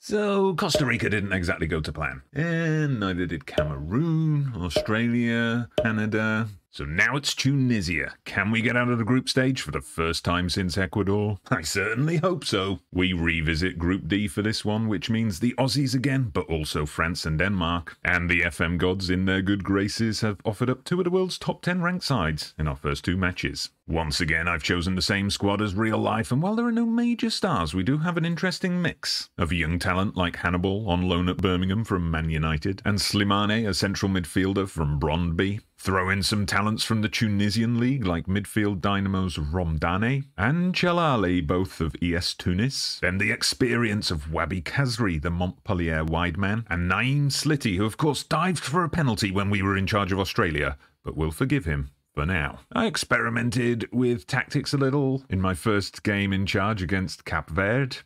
So Costa Rica didn't exactly go to plan, and neither did Cameroon, Australia, Canada. So now it's Tunisia. Can we get out of the group stage for the first time since Ecuador? I certainly hope so. We revisit Group D for this one, which means the Aussies again, but also France and Denmark. And the FM gods in their good graces have offered up 2 of the world's top 10 ranked sides in our first 2 matches. Once again, I've chosen the same squad as real life, and while there are no major stars, we do have an interesting mix of young talent like Hannibal on loan at Birmingham from Man United, and Slimane, a central midfielder from Brøndby. Throw in some talents from the Tunisian league like midfield dynamos Romdane and Chalali, both of ES Tunis. Then the experience of Wabi Kazri, the Montpellier wide man, and Naeem Slitty, who of course dived for a penalty when we were in charge of Australia, but we'll forgive him for now. I experimented with tactics a little in my first game in charge against Cap Verde.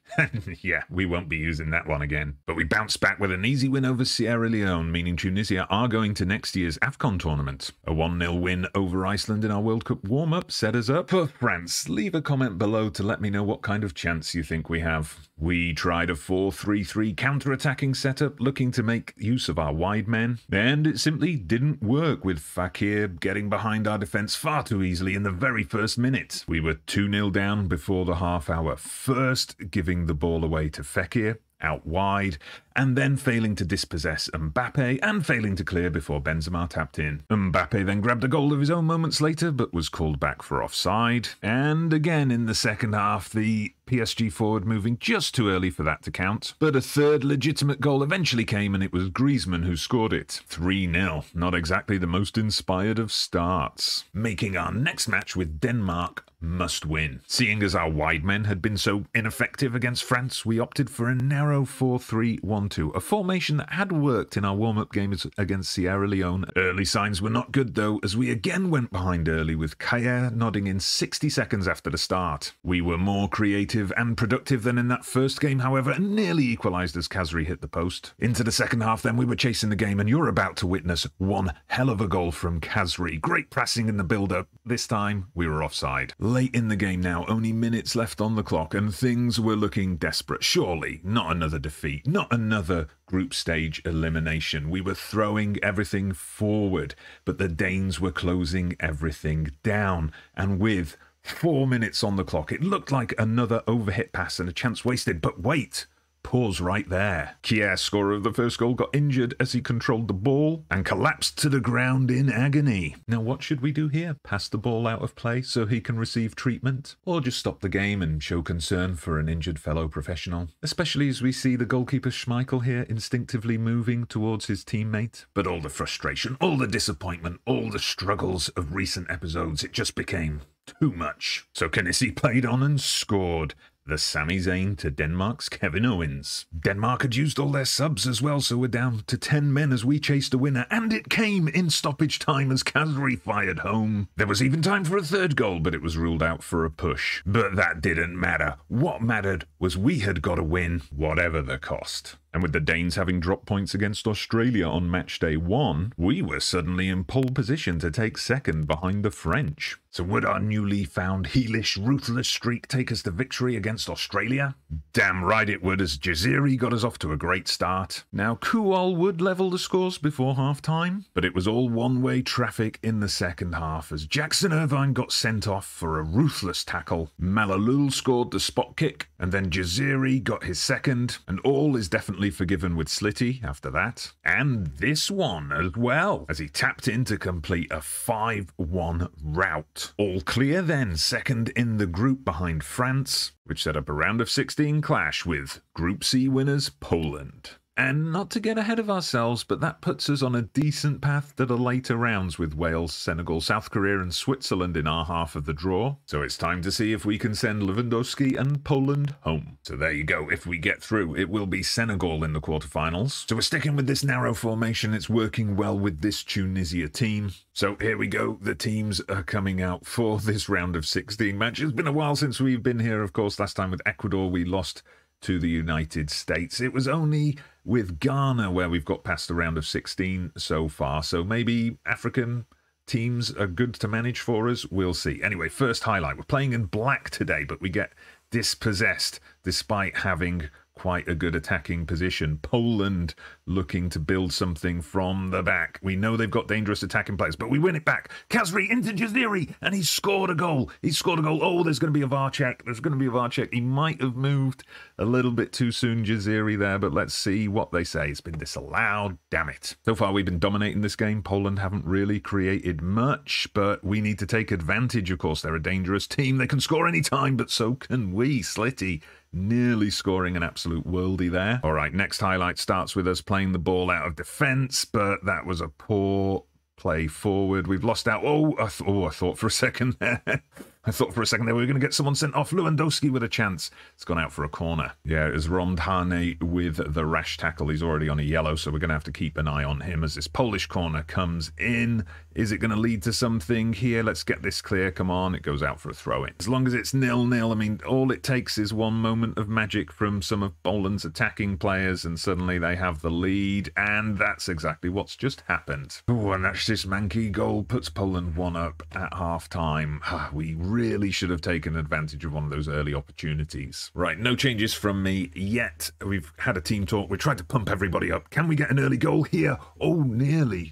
Yeah, we won't be using that one again. But we bounced back with an easy win over Sierra Leone, meaning Tunisia are going to next year's AFCON tournament. A 1-0 win over Iceland in our World Cup warm-up set us up for France. Leave a comment below to let me know what kind of chance you think we have. We tried a 4-3-3 counter-attacking setup, looking to make use of our wide men, and it simply didn't work, with Fakir getting behind our defence far too easily in the very first minute. We were 2-0 down before the half-hour, first giving the ball away to Fekir out wide, and then failing to dispossess Mbappe and failing to clear before Benzema tapped in. Mbappe then grabbed a goal of his own moments later, but was called back for offside. And again in the second half, the PSG forward moving just too early for that to count. But a third legitimate goal eventually came, and it was Griezmann who scored it. 3-0. Not exactly the most inspired of starts. Making our next match with Denmark must win. Seeing as our wide men had been so ineffective against France, we opted for a narrow 4-3-1-2, a formation that had worked in our warm-up games against Sierra Leone. Early signs were not good though, as we again went behind early, with Kaya nodding in 60 seconds after the start. We were more creative and productive than in that first game, however, and nearly equalised as Kazri hit the post. Into the second half then, we were chasing the game, and you're about to witness one hell of a goal from Kazri. Great pressing in the build-up. This time, we were offside. Late in the game now, only minutes left on the clock, and things were looking desperate. Surely, not another defeat, not another group stage elimination. We were throwing everything forward, but the Danes were closing everything down, and with 4 minutes on the clock, it looked like another overhit pass and a chance wasted. But wait! Pause right there. Kier, scorer of the first goal, got injured as he controlled the ball and collapsed to the ground in agony. Now what should we do here? Pass the ball out of play so he can receive treatment? Or just stop the game and show concern for an injured fellow professional? Especially as we see the goalkeeper Schmeichel here instinctively moving towards his teammate. But all the frustration, all the disappointment, all the struggles of recent episodes, it just became too much. So Kinesi played on and scored. The Sami Zayn to Denmark's Kevin Owens. Denmark had used all their subs as well, so we're down to 10 men as we chased a winner, and it came in stoppage time as Kazri fired home. There was even time for a third goal, but it was ruled out for a push. But that didn't matter. What mattered was we had got to win, whatever the cost. And with the Danes having dropped points against Australia on match day 1, we were suddenly in pole position to take second behind the French. So would our newly found heelish, ruthless streak take us to victory against Australia? Damn right it would, as Jaziri got us off to a great start. Now Kuol would level the scores before half-time, but it was all one-way traffic in the second half as Jackson Irvine got sent off for a ruthless tackle. Malalul scored the spot kick, and then Jaziri got his second, and all is definitely forgiven with Slitty after that. And this one as well, as he tapped in to complete a 5-1 rout. All clear then, second in the group behind France, which set up a round of 16 clash with Group C winners Poland. And not to get ahead of ourselves, but that puts us on a decent path to the later rounds with Wales, Senegal, South Korea and Switzerland in our half of the draw. So it's time to see if we can send Lewandowski and Poland home. So there you go. If we get through, it will be Senegal in the quarterfinals. So we're sticking with this narrow formation. It's working well with this Tunisia team. So here we go. The teams are coming out for this round of 16 match. It's been a while since we've been here, of course. Last time with Ecuador, we lost to the United States. It was only with Ghana where we've got past the round of 16 so far, so maybe African teams are good to manage for us. We'll see. Anyway, first highlight. We're playing in black today, but we get dispossessed despite having quite a good attacking position. Poland looking to build something from the back. We know they've got dangerous attacking players, but we win it back. Kazri into Jaziri, and he's scored a goal. He's scored a goal. Oh, there's going to be a VAR check. There's going to be a VAR check. He might have moved a little bit too soon, Jaziri, there, but let's see what they say. It's been disallowed. Damn it. So far, we've been dominating this game. Poland haven't really created much, but we need to take advantage. Of course, they're a dangerous team. They can score any time, but so can we. Slitty nearly scoring an absolute worldie there. All right, next highlight starts with us playing the ball out of defence, but that was a poor play forward. We've lost out. I thought for a second there. I thought for a second there we were going to get someone sent off. Lewandowski with a chance. It's gone out for a corner. Yeah, it was Romdhane with the rash tackle. He's already on a yellow, so we're going to have to keep an eye on him as this Polish corner comes in. Is it going to lead to something here? Let's get this clear. Come on. It goes out for a throw-in. As long as it's 0-0, I mean, all it takes is one moment of magic from some of Poland's attacking players, and suddenly they have the lead, and that's exactly what's just happened. Oh, and that's this Mankey goal puts Poland 1 up at half-time. We really should have taken advantage of one of those early opportunities. Right, no changes from me yet. We've had a team talk. We're trying to pump everybody up. Can we get an early goal here? Oh, nearly.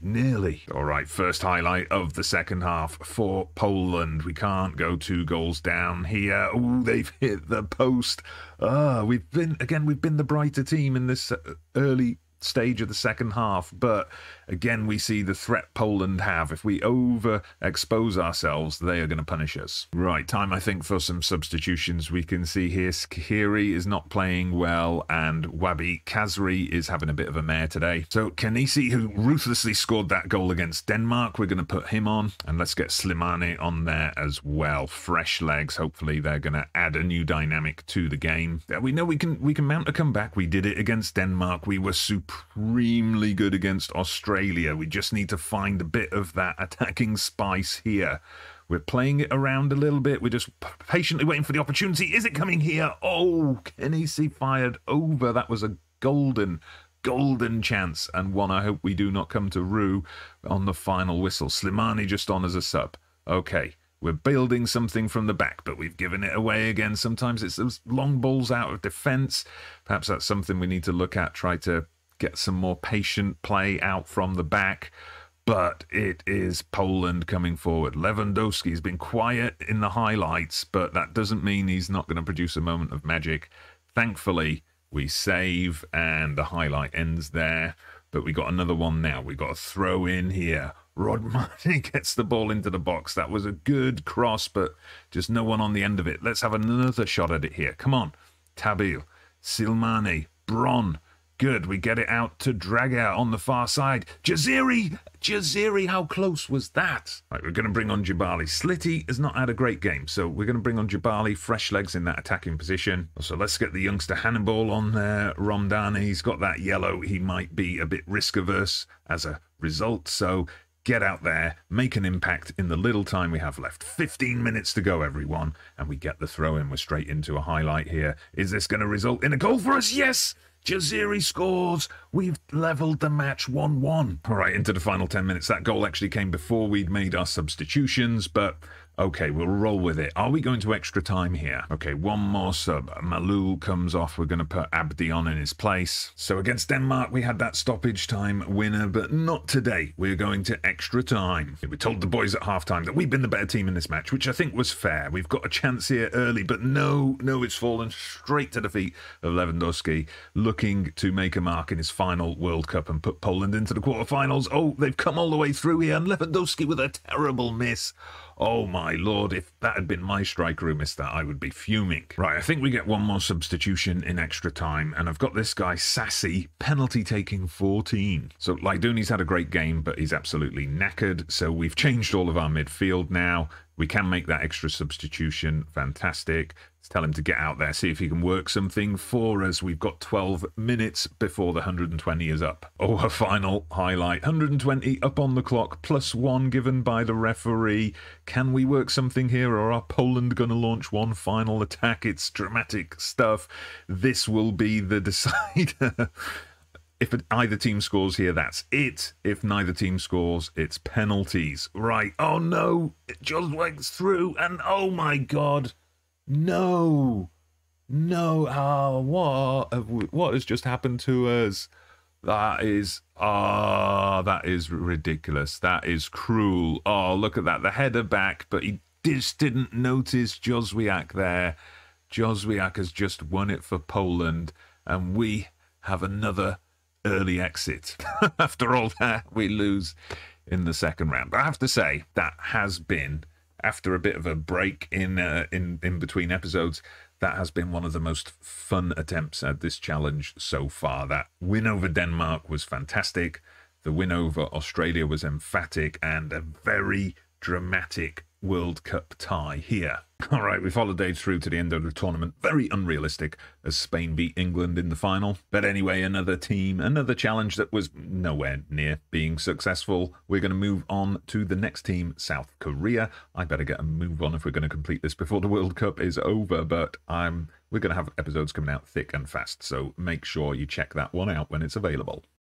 All right, first highlight of the second half for Poland. We can't go 2 goals down here. Oh, they've hit the post. We've been the brighter team in this early stage of the second half, but again we see the threat Poland have. If we overexpose ourselves, they are going to punish us. Right, time I think for some substitutions. We can see here Skiri is not playing well and Wabi Kazri is having a bit of a mare today. So Kenisi, who ruthlessly scored that goal against Denmark, we're going to put him on, and let's get Slimani on there as well. Fresh legs. Hopefully they're going to add a new dynamic to the game. We know we can mount a comeback. We did it against Denmark. We were supremely good against Australia. We just need to find a bit of that attacking spice here. We're playing it around a little bit. We're just patiently waiting for the opportunity. Is it coming here? Oh, Kenisi fired over. That was a golden chance, and one I hope we do not come to rue on the final whistle. Slimani just on as a sub. Okay. We're building something from the back, but we've given it away again. Sometimes it's those long balls out of defence. Perhaps that's something we need to look at, try to get some more patient play out from the back. But it is Poland coming forward. Lewandowski has been quiet in the highlights, but that doesn't mean he's not going to produce a moment of magic. Thankfully, we save, and the highlight ends there. But we got another one now. We got a throw in here. Rodmani gets the ball into the box. That was a good cross, but just no one on the end of it. Let's have another shot at it here. Come on. Tabil, Silmani, Bron. Good. We get it out to Draga on the far side. Jaziri, how close was that? Right, we're going to bring on Jabali. Slitty has not had a great game, so we're going to bring on Jabali. Fresh legs in that attacking position. So let's get the youngster Hannibal on there. Romdani, he's got that yellow. He might be a bit risk-averse as a result, so get out there, make an impact in the little time we have left. 15 minutes to go, everyone. And we get the throw-in. We're straight into a highlight here. Is this going to result in a goal for us? Yes! Jaziri scores. We've levelled the match 1-1. All right, into the final 10 minutes. That goal actually came before we'd made our substitutions, but okay, we'll roll with it. Are we going to extra time here? Okay, one more sub. Malul comes off. We're going to put Abdi on in his place. So against Denmark, we had that stoppage time winner, but not today. We're going to extra time. We told the boys at halftime that we've been the better team in this match, which I think was fair. We've got a chance here early, but no, it's fallen straight to the feet of Lewandowski, looking to make a mark in his final World Cup and put Poland into the quarterfinals. Oh, they've come all the way through here, and Lewandowski with a terrible miss. Oh my lord, if that had been my striker who missed that, I would be fuming. Right, I think we get one more substitution in extra time, and I've got this guy, Sassy, penalty taking 14. So Laiduni's had a great game, but he's absolutely knackered, so we've changed all of our midfield now. We can make that extra substitution. Fantastic. Let's tell him to get out there, see if he can work something for us. We've got 12 minutes before the 120 is up. Oh, a final highlight. 120 up on the clock, +1 given by the referee. Can we work something here, or are Poland going to launch one final attack? It's dramatic stuff. This will be the decider. If either team scores here, that's it. If neither team scores, it's penalties. Right. Oh, no. It just went through. And, oh, my God. No. No, what has just happened to us? That is ridiculous. That is cruel. Oh, look at that. The header back, but he just didn't notice Jozwiak there. Jozwiak has just won it for Poland, and we have another early exit. After all that, we lose in the second round. But I have to say, that has been, after a bit of a break in between episodes, that has been one of the most fun attempts at this challenge so far. That win over Denmark was fantastic. The win over Australia was emphatic, and a very dramatic World Cup tie here. All right, we followed through to the end of the tournament. Very unrealistic as Spain beat England in the final. But anyway, another challenge that was nowhere near being successful. We're going to move on to the next team, South Korea. I better get a move on if we're going to complete this before the World Cup is over. But we're going to have episodes coming out thick and fast. So make sure you check that one out when it's available.